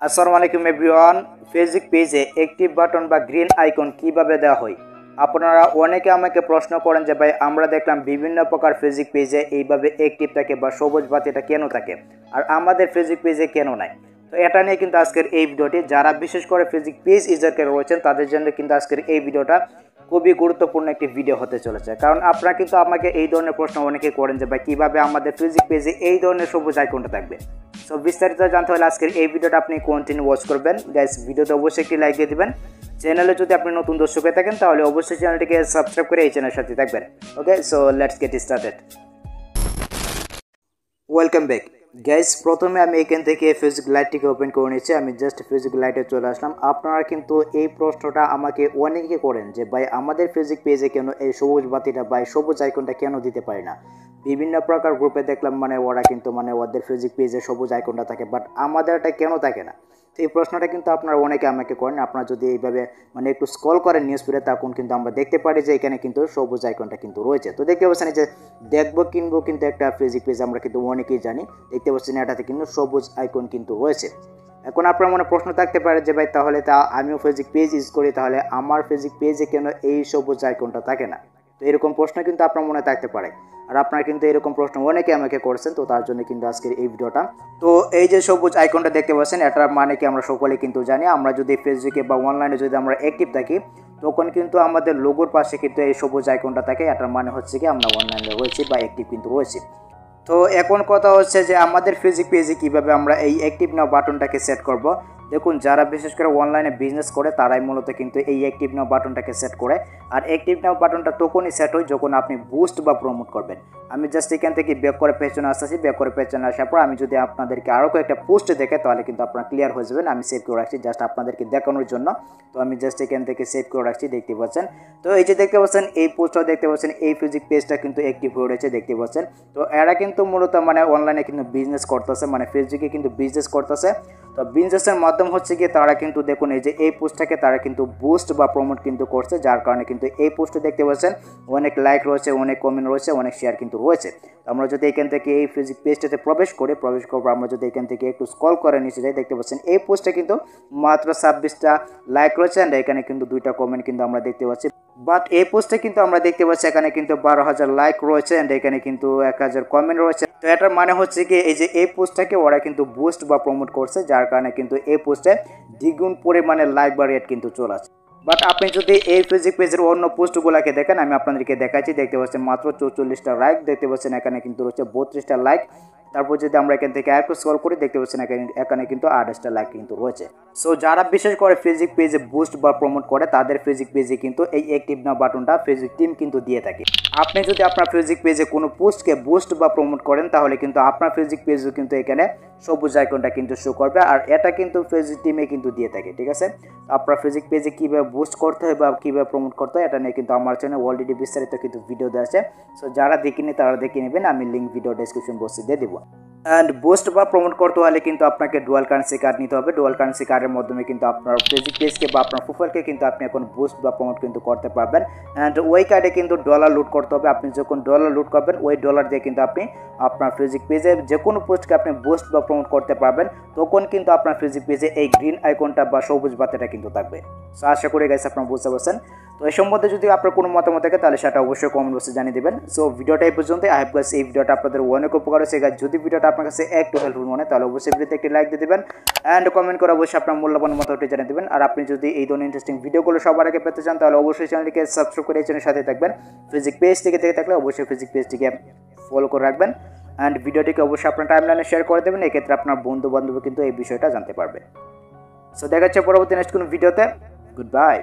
আসসালামু আলাইকুম everyone. Facebook পেজে অ্যাক্টিভ বাটন বা গ্রিন আইকন কিভাবে দেওয়া হয়? আপনারা অনেকে আমাকে প্রশ্ন করেন যে ভাই আমরা দেখলাম বিভিন্ন প্রকার ফেসবুক পেজে এইভাবে অ্যাক্টিভ থাকে বা সবুজ বাতিটা কেন থাকে আর আমাদের ফেসবুক পেজে কেন নাই। তো এটা নিয়ে কিন্তু আজকের এই ভিডিওটি, যারা বিশেষ করে ফেসবুক পেজ ইউজারকে রয়েছেন তাদের জন্য কিন্তু আজকের এই ভিডিওটা খুবই গুরুত্বপূর্ণ একটি ভিডিও হতে চলেছে। কারণ আপনারা কিন্তু আমাকে এই ধরনের প্রশ্ন অনেকে করেন যে ভাই কীভাবে আমাদের ফেসবুক পেজে এই ধরনের সবুজ আইকনটা থাকবে। সো বিস্তারিত জানতে হলে আজকের এই ভিডিওটা আপনি কন্টিনিউ ওয়াচ করবেন। গাইস, ভিডিওতে অবশ্যই একটি লাইক দিয়ে দিবেন। চ্যানেলে যদি আপনি নতুন দর্শক হয়ে থাকেন তাহলে অবশ্যই চ্যানেলটিকে সাবস্ক্রাইব করে এই চ্যানেলের সাথে থাকবেন। Okay, so let's get started. Welcome back guys. প্রথমে আমি এখান থেকে ফেসবুক লাইটটিকে ওপেন করে নিয়েছি। আমি জাস্ট ফেসবুক লাইটে চলে আসলাম। আপনারা কিন্তু এই প্রশ্নটা আমাকে অনেকে করেন যে ভাই আমাদের ফেসবুক পেজে কেন এই সবুজ বাতিটা বা এই সবুজ আইকনটা কেন দিতে পারি না। বিভিন্ন প্রকার গ্রুপে দেখলাম ওরা কিন্তু ওদের ফেসবুক পেজে সবুজ আইকনটা থাকে, বাট আমাদের এটা কেন থাকে না। তো এই প্রশ্নটা কিন্তু আপনারা অনেকে আমাকে করেন। আপনারা যদি এইভাবে একটু স্ক্রল করেন নিউজ ফিডে, তখন কিন্তু আমরা দেখতে পারি যে এখানে কিন্তু সবুজ আইকনটা কিন্তু রয়েছে। তো দেখতে পাচ্ছেন যে দেখবো কিনবো কিন্তু একটা ফেসবুক পেজ আমরা কিন্তু অনেকেই জানি। দেখতে পাচ্ছেন এটাতে কিন্তু সবুজ আইকন কিন্তু রয়েছে। এখন আপনার মনে প্রশ্ন থাকতে পারে যে ভাই তাহলে আমিও ফেসবুক পেজ ইউজ করি, তাহলে আমার ফেসবুক পেজে কেন এই সবুজ আইকনটা থাকে না। তো এরকম প্রশ্ন কিন্তু আপনার মনে থাকতে পারে, আর আপনারা কিন্তু এরকম প্রশ্ন অনেকে আমাকে করছেন। তো তার জন্য কিন্তু আজকের এই ভিডিওটা। তো এই যে সবুজ আইকনটা দেখতে পাচ্ছেন, এটার মানে কি আমরা সকলে কিন্তু জানি। আমরা যদি ফেসবুকে বা অনলাইনে যদি আমরা অ্যাক্টিভ থাকি তখন কিন্তু আমাদের লোগোর পাশে কিন্তু এই সবুজ আইকনটা থাকে। এটার মানে হচ্ছে কি আমরা অনলাইনে রয়েছি বা অ্যাক্টিভ কিন্তু রয়েছি। তো এখন কথা হচ্ছে যে আমাদের ফেসবুক পেজে কীভাবে আমরা এই অ্যাক্টিভ নাও বাটনটাকে সেট করব। দেখুন, যারা বিশেষ করে অনলাইনে বিজনেস করে তারাই মূলত কিন্তু এই অ্যাক্টিভ নাও বাটনটাকে সেট করে। আর অ্যাক্টিভ নাও বাটনটা তখনই সেট হয় যখন আপনি বুস্ট বা প্রমোট করবেন। আমি জাস্ট এখান থেকে ব্যাক করে পেছনে আসতেছি। ব্যাক করে পেছনে আসার পর আমি যদি আপনাদেরকে আরও কয়েকটা পোস্ট দেখে তাহলে কিন্তু আপনারা ক্লিয়ার হয়ে যাবেন। আমি সেভ করে রাখছি জাস্ট আপনাদেরকে দেখানোর জন্য। তো আমি জাস্ট এখান থেকে সেভ করে রাখছি, দেখতে পাচ্ছেন। তো এই যে দেখতে পাচ্ছেন এই পোস্টটাও দেখতে পাচ্ছেন, এই ফেসবুক পেজটা কিন্তু অ্যাক্টিভ হয়ে রয়েছে, দেখতে পাচ্ছেন। তো এরা কিন্তু মূলত অনলাইনে কিন্তু বিজনেস করতেছে, ফেসবুকে কিন্তু বিজনেস করতেছে। তো বিজনেসের মাধ্যম হচ্ছে কি তারা কিন্তু দেখুন এই যে এই পোস্টটাকে তারা কিন্তু বুস্ট বা প্রমোট কিন্তু করছে, যার কারণে কিন্তু এই পোস্টে দেখতে পাচ্ছেন অনেক লাইক রয়েছে, অনেক কমেন্ট রয়েছে, অনেক শেয়ার কিন্তু রয়েছে। আমরা যদি এখান থেকে এই ফেসবুক পেজটাতে প্রবেশ করবো, আমরা যদি এখান থেকে একটু স্ক্রল করে নিচে যাই, দেখতে পাচ্ছেন এই পোস্টে কিন্তু মাত্র 26টা লাইক রয়েছে, অ্যান্ড এখানে কিন্তু 2টা কমেন্ট কিন্তু আমরা দেখতে পাচ্ছি। বাট এই পোস্টে কিন্তু আমরা দেখতে পাচ্ছি এখানে কিন্তু 12,000 লাইক রয়েছে, অ্যান্ড এখানে কিন্তু 1000 কমেন্ট রয়েছে। তো এটার মানে হচ্ছে কি এই যে এই পোস্টটাকে ওরা কিন্তু বুস্ট বা প্রমোট করছে, যার কারণে কিন্তু এই পোস্টে দ্বিগুণ পরিমাণে লাইক বা রেট কিন্তু চলে আসছে। বাট আপনি যদি এই ফেসবুক পেজের অন্য পোস্টগুলোকে দেখেন, আমি আপনাদেরকে দেখাচ্ছি, দেখতে পাচ্ছেন মাত্র 44টা লাইক, দেখতে পাচ্ছেন এখানে কিন্তু রয়েছে 32টা লাইক। তারপর যদি আমরা এখান থেকে আরেকটু স্ক্রল করি, দেখতে পাচ্ছেন এখানে কিন্তু 28টা লাইক কিন্তু রয়েছে। সো যারা বিশেষ করে ফেসবুক পেজে বুস্ট বা প্রমোট করে তাদের ফেসবুক পেজে কিন্তু এই অ্যাক্টিভ নাও বাটনটা ফেসবুক টিম কিন্তু দিয়ে থাকে। আপনি যদি আপনার ফেসবুক পেজে কোনো পোস্টকে বুস্ট বা প্রমোট করেন তাহলে কিন্তু আপনার ফেসবুক পেজও কিন্তু এখানে সবুজ আইকনটা কিন্তু শো করবে, আর এটা কিন্তু ফেসবুক টিমে কিন্তু দিয়ে থাকে। ঠিক আছে, আপনার ফেসবুক পেজে কীভাবে বুস্ট করতে হয় বা কীভাবে প্রমোট করতে হয় এটা নিয়ে কিন্তু আমার চ্যানেলে অলরেডি বিস্তারিত কিন্তু ভিডিও দেওয়া আছে। সো যারা দেখিনি তারা দেখে নেবেন, আমি লিঙ্ক ভিডিও ডেসক্রিপশন বক্সে দিয়ে দেবো। অ্যান্ড বুস্ট বা প্রমোট করতে হলে কিন্তু আপনাকে ডুয়াল কারেন্সি কার্ড নিতে হবে। ডুয়াল কারেন্সি কার্ডের মাধ্যমে কিন্তু আপনার ফেসবুক পেজকে বা আপনার প্রোফাইলকে কিন্তু আপনি এখন বুস্ট বা প্রমোট কিন্তু করতে পারবেন। অ্যান্ড ওই কার্ডে কিন্তু ডলার লুট করতে হবে। আপনি যখন ডলার লুট করবেন ওই ডলার দিয়ে কিন্তু আপনি আপনার ফেসবুক পেজে যে কোনো পোস্টকে আপনি বুস্ট বা প্রমোট করতে পারবেন, তখন কিন্তু আপনার ফেসবুক পেজে এই গ্রিন আইকনটা বা সবুজ বাতিটা কিন্তু থাকবে। সো আশা করি গাইস আপনারা বুঝতে পারছেন। তো এই সম্বন্ধে যদি আপনার কোনো মতামত থাকে তাহলে সেটা অবশ্যই কমেন্ট বক্সে জানিয়ে দেবেন। সো ভিডিওটা এই পর্যন্ত। আই হোপ গাইস এই ভিডিওটা আপনাদের অনেক উপকার হয়েছে। যদি ভিডিওটা আপনার কাছে একটু হেল্পফুল মনে তাহলে অবশ্যই ভিডিওতে একটি লাইক দিয়ে দেবেন, অ্যান্ড কমেন্ট করে অবশ্যই আপনার মূল্যবান মতামতটি জানিয়ে দেবেন। আর আপনি যদি এই ধরনের ইন্টারেস্টিং ভিডিওগুলো সবার আগে পেতে চান তাহলে অবশ্যই চ্যানেলটিকে সাবস্ক্রাইব করে এই চ্যানেলের সাথে থাকবেন। ফেসবুক পেজ থেকে থাকলে অবশ্যই ফেসবুক পেজটিকে ফলো করে রাখবেন, অ্যান্ড ভিডিওটিকে অবশ্যই আপনার টাইমলাইনে শেয়ার করে দেবেন। এক্ষেত্রে আপনার বন্ধু বান্ধব কিন্তু এই বিষয়টা জানতে পারবে। সো দেখা হচ্ছে পরবর্তী নেক্সট কোনো ভিডিওতে। Good bye.